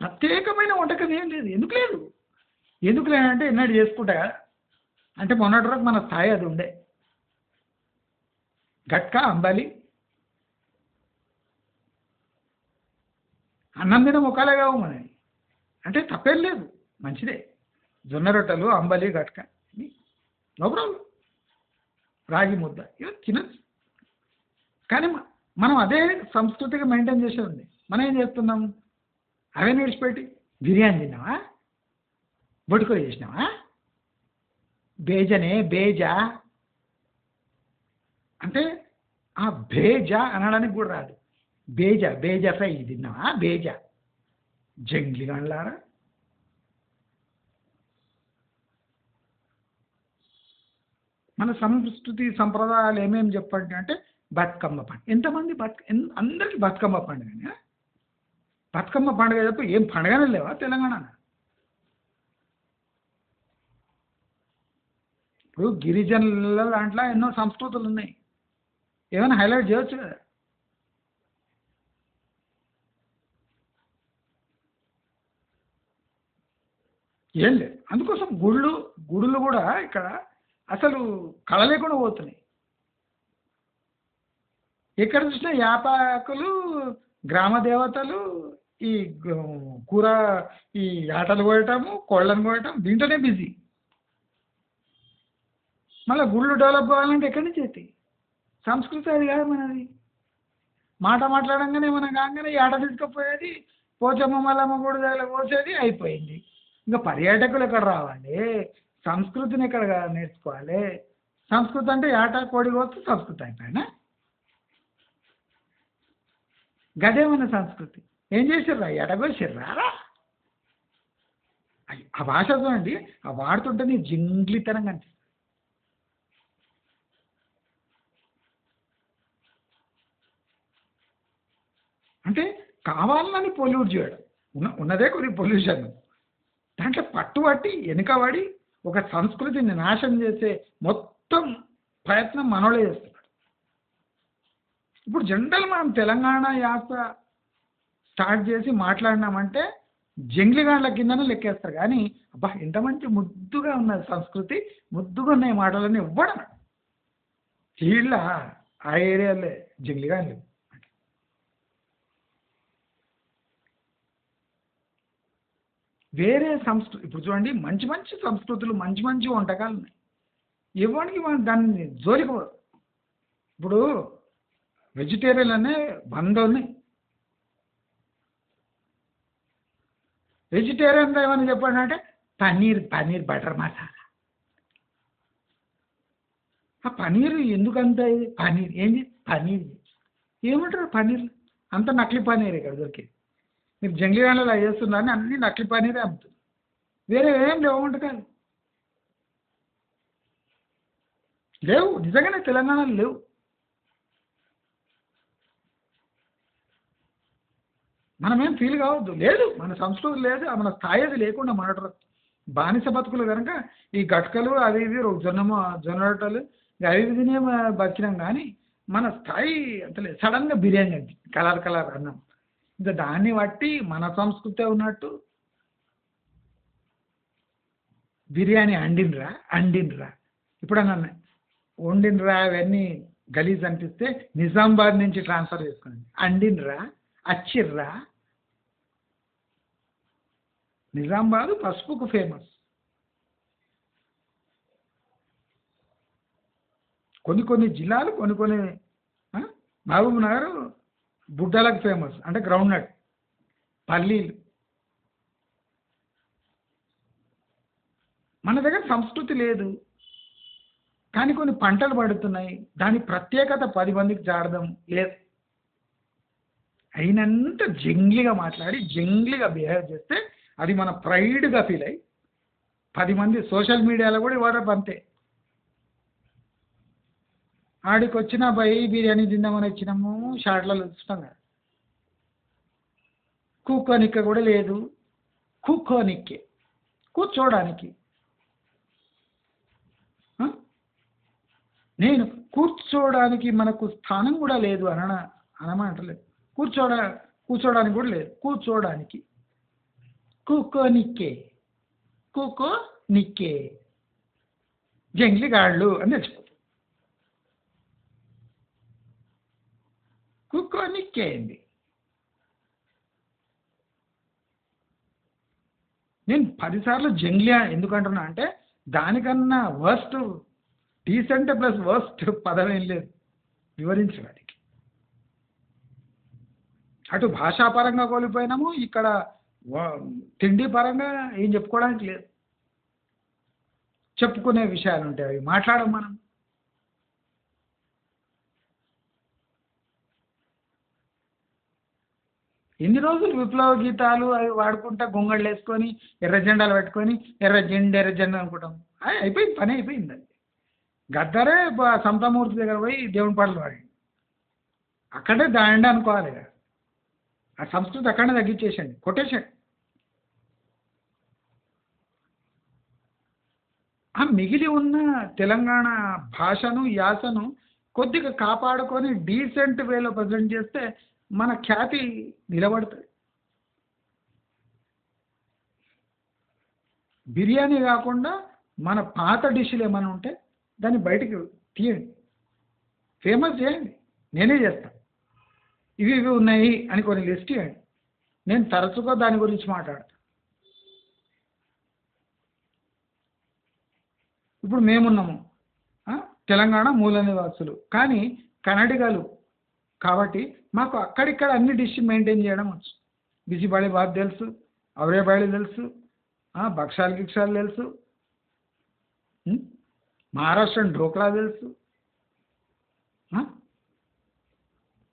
ప్రత్యేకమైన వంటకం ఏం లేదు. ఎందుకు లేదు? ఎందుకు లేదంటే ఎన్నడూ చేసుకుంటా కదా. అంటే మొన్నటి వరకు మన స్థాయి అది ఉండే. గట్కా, అంబలి, అన్నం తిన ముఖాలే కావు మనవి. అంటే తప్పేం లేదు, మంచిదే. జొన్న రొట్టెలు, అంబలి, గట్క, నో ప్రాబ్లం. రాగి ముద్ద ఇవి తినచ్చు. కానీ మనం అదే సంస్కృతిగా మెయింటైన్ చేసే ఉంది. మనం ఏం చేస్తున్నాం? అవే విడిచిపెట్టి బిర్యానీ తిన్నావా? బొడికో చేసినావా? బేజా అంటే ఆ బేజా అనడానికి కూడా రాదు. బేజా ఫ్రై తిన్నావా? బేజా. జంగ్లీగాళ్ళారా. మన సంస్కృతి సంప్రదాయాలు ఏమేమి చెప్పండి అంటే బతుకమ్మ పండుగ. ఎంతమంది అందరికీ బతుకమ్మ పండుగ. బతుకమ్మ పండుగ తప్ప ఏం పండుగనే లేవా తెలంగాణ? ఇప్పుడు గిరిజనుల దాంట్లో ఎన్నో సంస్కృతులు ఉన్నాయి. ఏమైనా హైలైట్ చేయొచ్చు కదా. ఏం లేదు. అందుకోసం గుడులు కూడా ఇక్కడ అసలు కళ లేకుండా పోతున్నాయి. ఎక్కడ చూసినా యాపాకులు, గ్రామ దేవతలు, ఈ కూర, ఈ ఆటలు కోయటము, కోళ్ళను కోయటం, దీంట్లోనే బిజీ. మళ్ళీ గుళ్ళు డెవలప్ కావాలంటే ఎక్కడి నుంచి అవుతాయి? సంస్కృతి అది కాదు మనది. మాట్లాడంగానే మనం కాగానే ఈ ఆట తీసుకుపోయేది, పోచమ్మ మల్లమ్మ గుడి దగ్గర పోసేది, అయిపోయింది. ఇంకా పర్యాటకులు ఎక్కడ రావాలి? సంస్కృతిని ఎక్కడ నేర్చుకోవాలి? సంస్కృతి అంటే ఆట కోడి కోస్తే సంస్కృతి అయిపోయినా? గదేమన్న సంస్కృతి? ఏం చేసిర్రా? ఎడగోసిర్రా? ఆ భాష చూడండి, ఆ వాడుతుంటే నీ జింగ్లీతనం కనిపిస్తుంది. అంటే కావాలని పొల్యూట్ చేయడం. ఉన్నదే కొన్ని పొల్యూషన్. దాంట్లో పట్టుబట్టి వెనుకబడి ఒక సంస్కృతిని నాశనం చేసే మొత్తం ప్రయత్నం మనోళ్ళే చేస్తున్నాడు. ఇప్పుడు జనరల్ మనం తెలంగాణ యాస స్టార్ట్ చేసి మాట్లాడినామంటే జంగ్లీగాళ్ళ కిందనే లెక్కేస్తారు. కానీ అబ్బా ఎంత మంచి ముద్దుగా ఉన్నది సంస్కృతి, ముద్దుగా ఉన్నాయి మాటలన్నీ ఇవ్వడం. వీళ్ళ ఆ ఏరియాలే జంగ్లీగాళ్ళు. వేరే సంస్కృతి ఇప్పుడు చూడండి, మంచి మంచి సంస్కృతులు, మంచి మంచి వంటకాలు ఉన్నాయి. ఇవ్వడానికి మనం దాన్ని జోలికి పోదు. ఇప్పుడు వెజిటేరియన్ అనే 100 ఉన్నాయి. వెజిటేరియన్లో ఏమని చెప్పండి అంటే పన్నీర్ బటర్ మసాలా. ఆ పన్నీర్ ఎందుకంత? పన్నీర్ ఏంది? పన్నీర్ ఏమంటారు? పన్నీర్ అంత నకిలీ పన్నీర్ ఇక్కడ దొరికేది. మీరు జంగ్లీవాళ్ళలో చేస్తున్నారని అన్ని నకిలీ పన్నీరే అమ్ముతుంది. వేరే ఏం లేవు వంటకాలు లేవు. నిజంగానే తెలంగాణలో లేవు. మనమేం ఫీల్ కావద్దు. లేదు మన సంస్కృతి లేదు, మన స్థాయి అది లేకుండా మన బానిస బతుకులు కనుక ఈ గట్కలు అవి ఇవి జొన్న రొట్టెలు అవి ఇవి తినే బతికినాం. కానీ మన స్థాయి అంత లేదు. సడన్గా బిర్యానీ అండి, కలర్ కలర్ అన్నం. ఇంకా దాన్ని బట్టి మన సంస్కృతే ఉన్నట్టు బిర్యానీ అండినరా ఇప్పుడన్నా వండినరా అవన్నీ గలీజ్ అనిపిస్తే నిజామాబాద్ నుంచి ట్రాన్స్ఫర్ చేసుకోండి. అండినరా, అచ్చిర్రా. నిజామాబాద్ పసుపుకు ఫేమస్. కొన్ని జిల్లాలు కొన్ని మహబూబ్ నగర్ బుడ్డలకు ఫేమస్, అంటే గ్రౌండ్ నట్, పల్లీలు. మన దగ్గర సంస్కృతి లేదు, కానీ కొన్ని పంటలు పడుతున్నాయి. దాని ప్రత్యేకత 10 మందికి చాడదాం లేదు. అయినంత జంగ్లీగా మాట్లాడి జంగ్లీగా బిహేవ్ చేస్తే అది మన ప్రైడ్గా ఫీల్ అయ్యి 10 మంది సోషల్ మీడియాలో కూడా ఇవ్వడం అంతే. ఆడికి వచ్చిన బై బిర్యానీ తిందామని వచ్చినాము, షార్ట్లలో చూస్తాం కదా. కూకోనిక్క కూడా లేదు. కూకోనిక్కే కూర్చోడానికి. నేను కూర్చోడానికి మనకు స్థానం కూడా లేదు అనమంటలేదు. కూర్చోడానికి కూడా లేదు. కూర్చోడానికి కూకోనిక్కే జంగ్లీ గాళ్ళు అని తెచ్చిపోతుంది. కూకోనిక్కే అండి. నేను 10 సార్లు జంగ్లీ ఎందుకంటున్నా అంటే దానికన్నా వర్స్ట్, డీసెంట్ ప్లస్ వర్స్ట్ పదం ఏం లేదు వివరించడానికి. అటు భాషాపరంగా కోల్పోయినాము, ఇక్కడ తిండి పరంగా ఏం చెప్పుకోవడానికి లేదు. చెప్పుకునే విషయాలు ఉంటాయి, అవి మాట్లాడం మనం. ఎన్ని రోజులు విప్లవ గీతాలు అవి వాడుకుంటా గొంగళ్ళు వేసుకొని ఎర్ర జెండాలు పెట్టుకొని ఎర్ర జెండా అనుకుంటాం. అయిపోయింది, పని అయిపోయింది. అది గద్దరే సమతామూర్తి దగ్గర పోయి దేవుని పాటలు పాడి అక్కడే దాండి అనుకోవాలి. ఆ సంస్కృతి అక్కడనే తగ్గించేసండి, కొట్టేసండి. ఆ మిగిలి ఉన్న తెలంగాణ భాషను యాసను కొద్దిగా కాపాడుకొని డీసెంట్ వేలో ప్రజెంట్ చేస్తే మన ఖ్యాతి నిలబడుతుంది. బిర్యానీ కాకుండా మన పాత డిష్లు ఏమైనా ఉంటే దాన్ని బయటికి తీయండి, ఫేమస్ చేయండి. నేనే చేస్తాను. ఇవి ఉన్నాయి అని కొన్ని లిస్ట్ ఇవ్వండి, నేను తరచుగా దాని గురించి మాట్లాడతాను. ఇప్పుడు మేమున్నాము తెలంగాణ మూల నివాసులు, కానీ కన్నడిగలు కాబట్టి మాకు అక్కడిక్కడ అన్ని డిష్ మెయింటైన్ చేయడం వచ్చు. బిసిబాళి బాత్ తెలుసు, అవరేబాళి తెలుసు, భక్షాలు గిక్షాలు తెలుసు, మహారాష్ట్రన్ ఢోక్లా తెలుసు,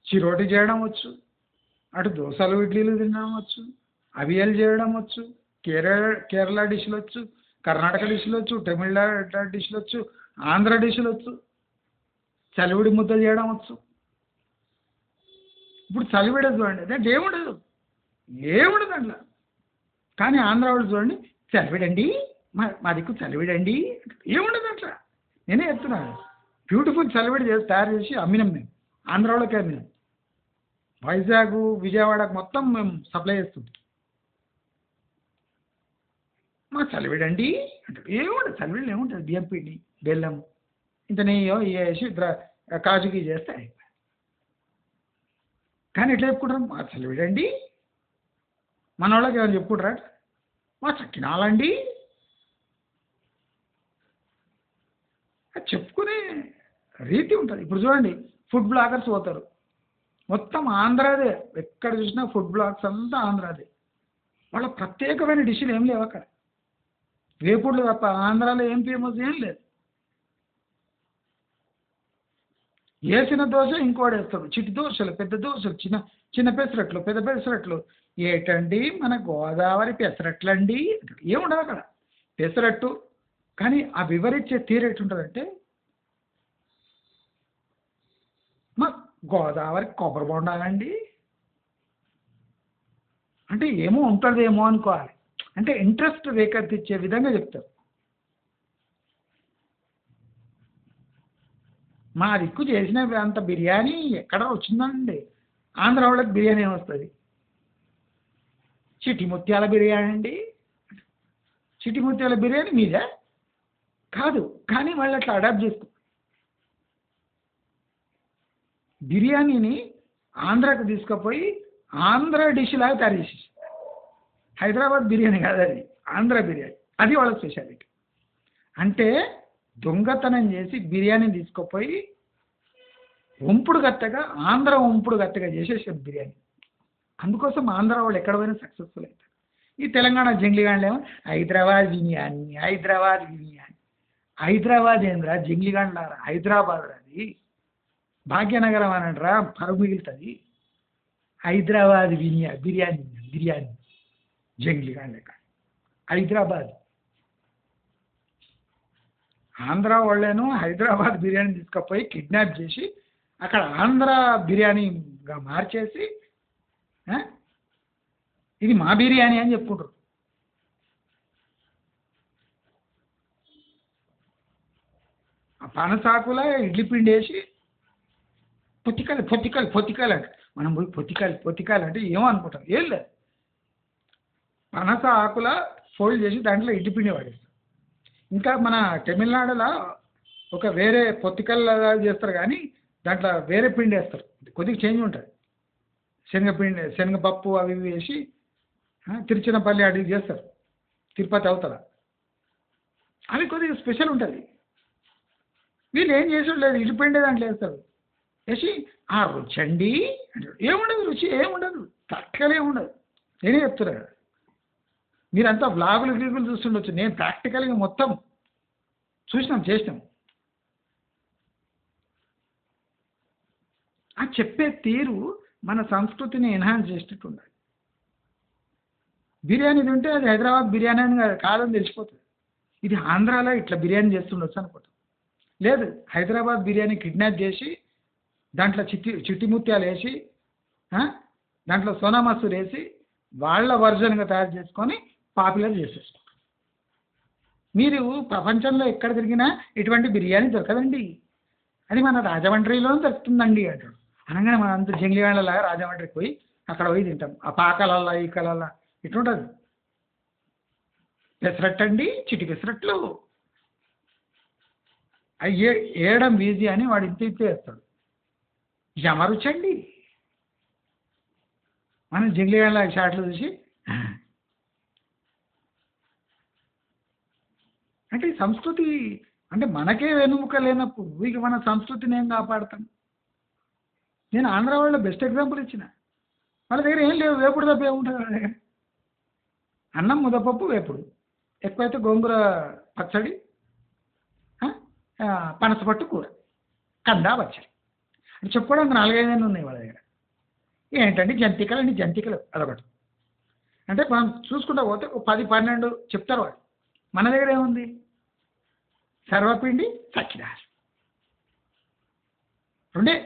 చిరోటి చేయడం వచ్చు, అటు దోశలు ఇడ్లీలు తినడం వచ్చు, అవియలు చేయడం వచ్చు, కేరళ డిష్లు వచ్చు, కర్ణాటక డిష్లు వచ్చు, తమిళనాడు డిష్లు వచ్చు, ఆంధ్ర డిష్లు వచ్చు, చలివిడి ముద్దలు చేయడం వచ్చు. ఇప్పుడు చలివిడ చూడండి, అంటే ఏముండదు అందులో. కానీ ఆంధ్ర వాళ్ళు చూడండి, చలివిడండి, మా దిక్కు చలివిడండి, ఏముండదు అట్లా. నేనే చెప్తున్నాను, బ్యూటిఫుల్ చలివిడి తయారు చేసి అమ్మినాం మేము, ఆంధ్ర వాళ్ళకే అమ్మినాం. వైజాగ్ విజయవాడకు మొత్తం మేము సప్లై చేస్తుంటాం. మా చలివిడండి అంటే ఏముండదు, చలివిడలు ఏముంటుంది, బియ్యం పిండి, బెల్లం, ఇంత నెయ్యో వేసి కాజుకి చేస్తే అయిపోయి. కానీ ఎట్లా చెప్పుకుంటారు, మా చలివిడండి. మన వాళ్ళకి ఏమైనా చెప్పుకుంటారా, మా చక్కినాలండి. అది చెప్పుకునే రీతి ఉంటుంది. ఇప్పుడు చూడండి, ఫుడ్ బ్లాగర్స్ పోతారు, మొత్తం ఆంధ్రాదే, ఎక్కడ చూసినా ఫుడ్ బ్లాగ్స్ అంతా ఆంధ్రాదే. వాళ్ళ ప్రత్యేకమైన డిష్లు ఏం లేవు అక్కడ, వేపుడులు తప్ప. ఆంధ్రాలో ఏం ఫేమస్ ఏం లేదు. వేసిన దోశ ఇంకోటి వేస్తాడు, చిట్టి దోశలు, పెద్ద దోశలు, చిన్న పెసరట్లు, పెద్ద పెసరట్లు. ఏటండి మన గోదావరి పెసరట్లు అండి, ఏముండదు అక్కడ పెసరట్టు. కానీ ఆ వివరించే తీరు ఎట్లుంటుందంటే, మా గోదావరి కొబ్బరి బొండాలండి, అంటే ఏమో ఉంటుందేమో అనుకోవాలి. అంటే ఇంట్రెస్ట్ రేకెత్తిచ్చే విధంగా చెప్తారు. మా దిక్కు చేసిన అంత బిర్యానీ ఎక్కడ వచ్చిందండి? ఆంధ్ర వాళ్ళకి బిర్యానీ ఏమొస్తుంది? చిట్టి ముత్యాల బిర్యానీ అండి. చిట్టి ముత్యాల బిర్యానీ మీదే కాదు, కానీ వాళ్ళు అట్లా అడాప్ట్ చేసుకో బిర్యానీని ఆంధ్రాకి తీసుకుపోయి ఆంధ్ర డిష్ లాగా తయారు చేసేసి. హైదరాబాద్ బిర్యానీ కాదు అది, ఆంధ్ర బిర్యానీ. అది వాళ్ళ స్పెషాలిటీ. అంటే దొంగతనం చేసి బిర్యానీ తీసుకుపోయి వంపుడు గత్తగా, ఆంధ్ర వంపుడు గత్తగా చేసేసారు బిర్యానీ. అందుకోసం ఆంధ్ర వాళ్ళు ఎక్కడ పోయినా సక్సెస్ఫుల్ అవుతారు. ఈ తెలంగాణ జంగ్లీగాండ్లేమో హైదరాబాద్ బిర్యానీ, హైదరాబాద్ బిర్యానీ. హైదరాబాద్ ఏంద్రా జంగ్లీగాండ్లారా? హైదరాబాద్ అది భాగ్యనగరం అని అంటారా? పరుగు మిగులుతుంది. హైదరాబాద్ బిర్యానీ బిర్యానీ జంగ్లీగాండ్ లెక్క. హైదరాబాద్ ఆంధ్ర వాళ్ళేను హైదరాబాద్ బిర్యానీ తీసుకుపోయి కిడ్నాప్ చేసి అక్కడ ఆంధ్ర బిర్యానీగా మార్చేసి ఇది మా బిర్యానీ అని చెప్పుకుంటారు. ఆ పనసాకుల ఇడ్లీ పిండి వేసి పొత్తికాయలు పొత్తికాయలు పొత్తికాయలు అంట. మనం పోయి పొత్తికాయలు పొత్తికాయలు అంటే ఏమో అనుకుంటాం. ఏం లేదు, పనస ఆకుల ఫోల్డ్ చేసి దాంట్లో ఇడ్లీ పిండి వాడేస్తాం. ఇంకా మన తమిళనాడులో ఒక వేరే పొత్తికల్లా చేస్తారు, కానీ దాంట్లో వేరే పిండి వేస్తారు, కొద్దిగా చేంజ్ ఉంటుంది. శనగపిండి, శనగపప్పు అవి ఇవి వేసి తిరుచినపల్లి అడిగి చేస్తారు, తిరుపతి అవతల. అవి కొద్దిగా స్పెషల్ ఉంటుంది. వీళ్ళు ఏం చేసాడు లేదు, ఇడ్లీ పిండి దాంట్లో వేస్తారు, వేసి ఆ రుచి అండి అంటాడు. ఏముండదు, రుచి ఏముండదు, ప్రాక్టికల్ ఏముండదు. నేనే చెప్తున్నా కదా, మీరంతా వ్లాగులు గీగులు చూస్తుండొచ్చు, నేను ప్రాక్టికల్గా మొత్తం చూసినాం, చేసినాం. ఆ చెప్పే తీరు మన సంస్కృతిని ఎన్హాన్స్ చేసేటట్టు ఉండాలి. బిర్యానీ తింటే అది హైదరాబాద్ బిర్యానీ అని కాదని తెలిసిపోతుంది. ఇది ఆంధ్రాలో ఇట్లా బిర్యానీ చేస్తుండొచ్చు అనుకుంటాం. లేదు, హైదరాబాద్ బిర్యానీ కిడ్నాప్ చేసి దాంట్లో చిట్టి ముత్యాలు వేసి దాంట్లో సోనా మసూర్ వేసి వాళ్ళ వర్జన్గా తయారు చేసుకొని పాపులర్ చేసేస్తారు. మీరు ప్రపంచంలో ఎక్కడ తిరిగినా ఇటువంటి బిర్యానీ దొరకదండి, అది మన రాజమండ్రిలో దొరుకుతుందండి అంటాడు. అనగానే మన అంత జంగ్లీవాళ్ళలాగా రాజమండ్రికి పోయి అక్కడ పోయి తింటాం. ఆ పాకలల్లా ఈ కలల్లా ఇట్లుంటుంది. పెసరట్టు అండి, చిటి పెసరట్లు అవి వేయడం ఈజీ అని వాడు ఇంత ఇంత వేస్తాడు. యమరుచండి. మనం జంగ్లీవాళ్ళ షాట్లు చూసి అంటే సంస్కృతి అంటే మనకే వెనుముక లేనప్పుడు ఇక మన సంస్కృతిని ఏం కాపాడతాం? నేను ఆంధ్ర వాళ్ళ బెస్ట్ ఎగ్జాంపుల్ ఇచ్చిన. వాళ్ళ దగ్గర ఏం లేవు, వేపుడు తప్ప ఏముంటుంది వాళ్ళ దగ్గర? అన్నం, ముద్దపప్పు, వేపుడు, ఎక్కువైతే గోంగూర పచ్చడి, పనసపట్టు కూర, కందా పచ్చడి అని చెప్పుకోవడానికి 4-5 ఉన్నాయి వాళ్ళ దగ్గర. ఏంటండి జంతికలు అండి, జంతికలు అదొకటి. అంటే మనం చూసుకుంటా పోతే 10-12 చెప్తారు వాళ్ళు. మన దగ్గర ఏముంది? సర్వపిండి, సకినాలు, రెండే.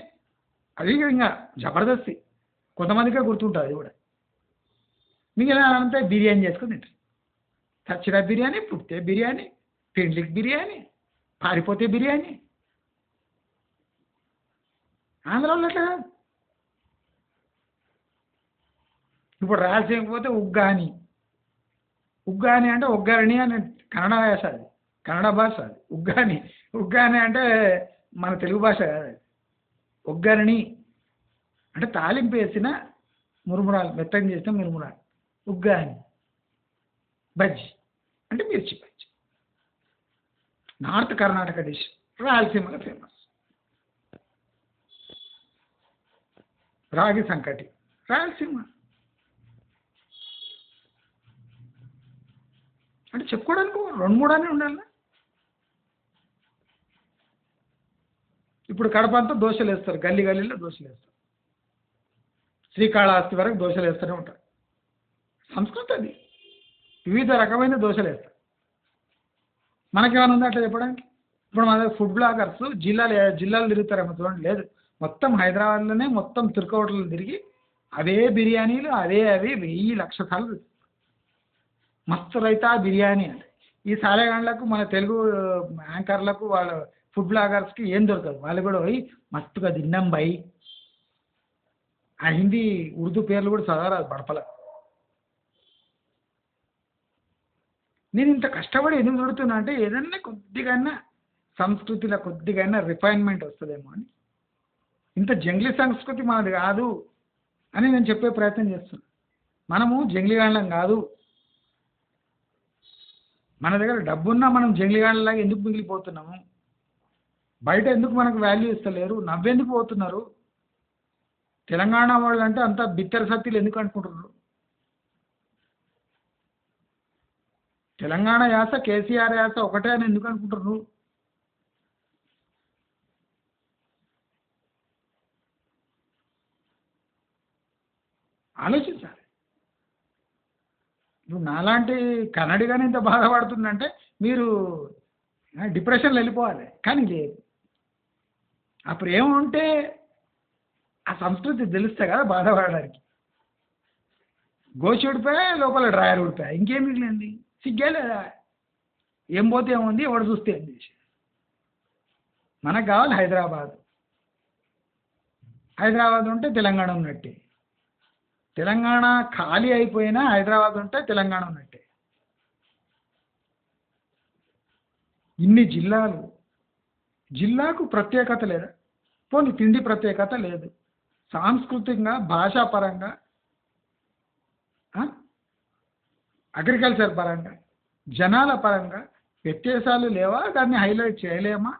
అది ఇంకా జబర్దస్తి, కొంతమందికే గుర్తుంటుంది అది కూడా. మిగిలిన అంతా బిర్యానీ చేసుకుని తింటారు. చచ్చిన బిర్యానీ, పుట్టే బిర్యానీ, పెండ్లికి బిర్యానీ, పారిపోతే బిర్యానీ. ఆంధ్రాలో అట్లా కాదు. ఇప్పుడు రాయలసీమకి పోతే ఉగ్గాని. ఉగ్గాని అంటే ఒగ్గరణి అని కన్నడ భాష, అది కన్నడ భాష. అది ఉగ్గాని. ఉగ్గాని అంటే మన తెలుగు భాష కాదు. ఒగ్గరణి అంటే తాలింపు వేసిన మురుమురాలు, మెత్తగా చేసిన మురుమురాలు. ఉగ్గాని. బజ్జి అంటే మిర్చి బజ్జి. నార్త్ కర్ణాటక డిష్, రాయలసీమలో ఫేమస్. రాగి సంకటి రాయలసీమ. అంటే చెప్పుకోవడానికి 2-3 అని ఉండాలి. ఇప్పుడు కడప అంతా దోశలు వేస్తారు, గల్లీ గల్లీలో దోశలు వేస్తారు, శ్రీకాళహస్తి వరకు దోశలు వేస్తూనే ఉంటారు. సంస్కృతి అది. వివిధ రకమైన దోశలు వేస్తారు. మనకేమైనా ఉందా అట్లా చెప్పడానికి? ఇప్పుడు మన ఫుడ్ బ్లాగర్స్ జిల్లాలు తిరుగుతారేమో చూడండి. లేదు, మొత్తం హైదరాబాద్లోనే మొత్తం తుర్క హోటళ్ళు తిరిగి అవే బిర్యానీలు అవి 1000 సార్లు మస్తు రైతా బిర్యానీ అంటే ఈ సాలేగాండ్లకు మన తెలుగు యాంకర్లకు వాళ్ళ ఫుడ్ బ్లాగర్స్కి ఏం దొరకదు. వాళ్ళు కూడా పోయి మస్తుగా తిన్నాం భయ్. ఆ హిందీ ఉర్దూ పేర్లు కూడా చదవరాదు బడపల. నేను ఇంత కష్టపడి ఎందుకు చూడుతున్నా అంటే ఏదన్నా కొద్దిగా సంస్కృతిలో కొద్దిగా రిఫైన్మెంట్ వస్తుందేమో అని. ఇంత జంగ్లీ సంస్కృతి మనది కాదు అని నేను చెప్పే ప్రయత్నం చేస్తున్నాను. మనము జంగ్లీగాండ్లం కాదు. మన దగ్గర డబ్బున్నా మనం జంగ్లీగాండ్లలాగా ఎందుకు మిగిలిపోతున్నాము? బయట ఎందుకు మనకు వాల్యూ ఇస్తలేరు? నవ్వెందుకు పోతున్నారు? తెలంగాణ వాళ్ళు అంటే అంత బిత్తర సత్తులు ఎందుకు అనుకుంటున్నారు? తెలంగాణ యాస కేసీఆర్ యాస ఒకటే అని ఎందుకు అనుకుంటున్నారు? ఆలోచించాలి. ఇప్పుడు నాలాంటి కన్నడిగానే ఇంత బాధపడుతుందంటే మీరు డిప్రెషన్లో వెళ్ళిపోవాలి. కానీ లేదు, ఆ ప్రేమ ఉంటే ఆ సంస్కృతి తెలిస్తే కదా బాధపడడానికి. గోచి ఊడిపోయా లోపల డ్రాయర్ ఊడిపోయా ఇంకేం మిగిలింది? సిగ్గే లేదా? ఏం పోతే ఏముంది, ఎవడు చూస్తే ఏం చేసి. మనకు కావాలి హైదరాబాద్. హైదరాబాద్ ఉంటే తెలంగాణ ఉన్నట్టే. తెలంగాణ ఖాళీ అయిపోయినా హైదరాబాద్ ఉంటే తెలంగాణ ఉన్నట్టే. ఇన్ని జిల్లాలు, జిల్లాకు ప్రత్యేకత లేదా? పోనీ తిండి ప్రత్యేకత లేదు. సాంస్కృతికంగా భాషాపరంగా అగ్రికల్చర్ పరంగా జనాల పరంగా వ్యత్యాసాలు లేవా? దాన్ని హైలైట్ చేయలేమా?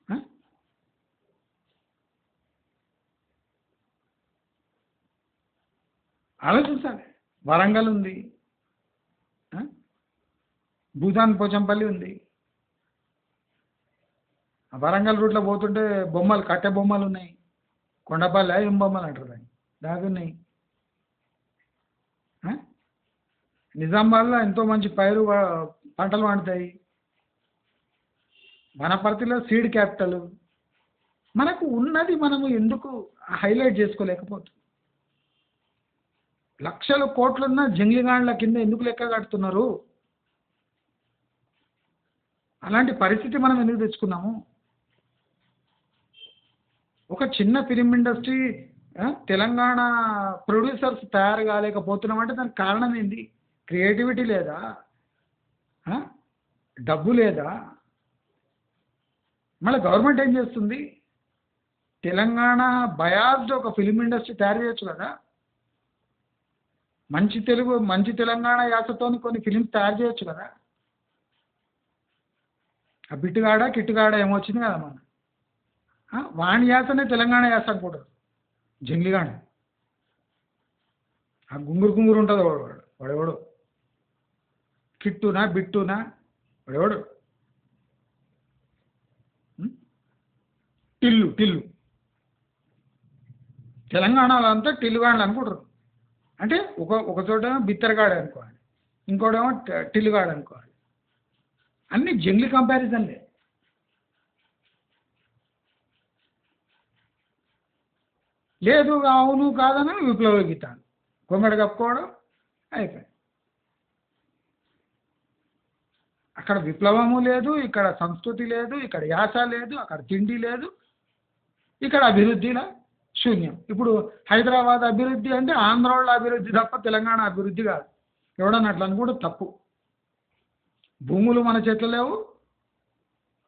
ఆ? ఆలోచించాలి. వరంగల్ ఉంది, ఆ? భూదాన్ పోచంపల్లి ఉంది. ఆ వరంగల్ రూట్లో పోతుంటే బొమ్మలు, కట్టె బొమ్మలు ఉన్నాయి. కొండపల్లి ఏం బొమ్మలు అంటారు దాన్ని, దాది ఉన్నాయి. నిజామాబాద్లో ఎంతో మంచి పంటలు పండుతాయి. వనపర్తిలో సీడ్ క్యాపిటల్. మనకు ఉన్నది మనము ఎందుకు హైలైట్ చేసుకోలేకపోతుంది? లక్షల కోట్లున్న జంగ్లీగాండ్ల కింద ఎందుకు లెక్క కడుతున్నారు? అలాంటి పరిస్థితి మనం ఎందుకు తెచ్చుకున్నాము? ఒక చిన్న ఫిలిం ఇండస్ట్రీ, తెలంగాణ ప్రొడ్యూసర్స్ తయారు కాలేకపోతున్నామంటే దానికి కారణం ఏంది? క్రియేటివిటీ లేదా? డబ్బు లేదా? మళ్ళీ గవర్నమెంట్ ఏం చేస్తుంది? తెలంగాణ బయాస్డ్ ఒక ఫిలిం ఇండస్ట్రీ తయారు చేయొచ్చు కదా. మంచి తెలుగు, మంచి తెలంగాణ యాసతో కొన్ని ఫిలిమ్స్ తయారు చేయొచ్చు కదా. ఆ బిట్టుగాడ కిట్టుగాడ ఏమొచ్చింది కదా మన, వాణి యాసనే తెలంగాణ యాస అనుకుంటారు జంగ్లీగాండ్. ఆ గుంగురు గుంగురు ఉంటుంది వాడెవడు, కిట్టునా బిట్టునా వాడెవడు, టిల్లు టిల్లు. తెలంగాణలో అంతా టిల్లుగాండ్లు అనుకుంటారు. అంటే ఒక చోట బిత్తరగాడు అనుకోవాలి, ఇంకోటేమో టిల్లుగాడు అనుకోవాలి. అన్ని జంగ్లీ కంపారిజన్లే. లేదు అవును కాదని విప్లవ గీతాలు కొంగడ కప్పుకోవడం అయిపోయింది. అక్కడ విప్లవము లేదు, ఇక్కడ సంస్కృతి లేదు, ఇక్కడ యాస లేదు, అక్కడ తిండి లేదు, ఇక్కడ అభివృద్ధిలో శూన్యం. ఇప్పుడు హైదరాబాద్ అభివృద్ధి అంటే ఆంధ్ర వాళ్ళ అభివృద్ధి తప్ప తెలంగాణ అభివృద్ధి కాదు. ఎవడన్నా అట్లా అనుకుంటే తప్పు. భూములు మన చేతిలో లేవు,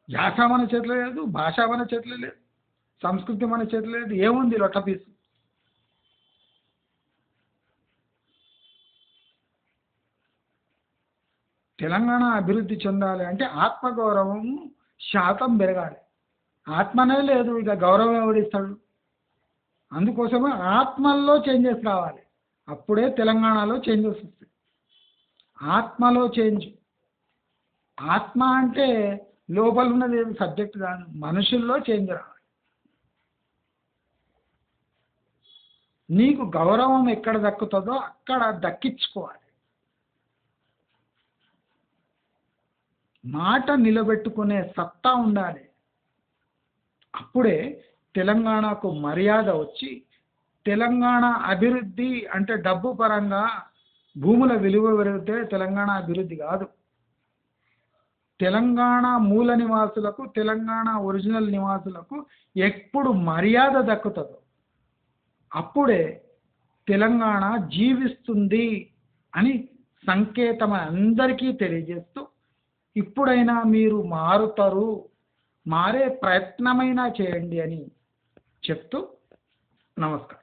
యాస మన చేతిలో లేదు, భాష మన చేతిలో లేదు, సంస్కృతి మన చేతిలో లేదు. ఏముంది లొట్టపీసు? తెలంగాణ అభివృద్ధి చెందాలి అంటే ఆత్మగౌరవం శాతం పెరగాలి. ఆత్మనే లేదు, ఇక గౌరవం ఎవడిస్తాడు? అందుకోసమే ఆత్మల్లో చేంజెస్ రావాలి. అప్పుడే తెలంగాణలో చేంజెస్ వస్తాయి. ఆత్మలో చేంజ్. ఆత్మ అంటే లోపల ఉన్నది ఏది సబ్జెక్ట్ కాదు, మనుషుల్లో చేంజ్ రావాలి. నీకు గౌరవం ఎక్కడ దక్కుతుందో అక్కడ దక్కించుకోవాలి. మాట నిలబెట్టుకునే సత్తా ఉండాలి. అప్పుడే తెలంగాణకు మర్యాద వచ్చి తెలంగాణ అభివృద్ధి అంటే డబ్బు పరంగా భూముల విలువ పెరిగితే తెలంగాణ అభివృద్ధి కాదు. తెలంగాణ మూల నివాసులకు, తెలంగాణ ఒరిజినల్ నివాసులకు ఎప్పుడు మర్యాద దక్కుతుందో అప్పుడే తెలంగాణ జీవిస్తుంది అని సంకేతం అందరికీ తెలియజేస్తూ, ఇప్పుడైనా మీరు మారుతారు, మారే ప్రయత్నమైనా చేయండి అని చెప్తూ నమస్కారం.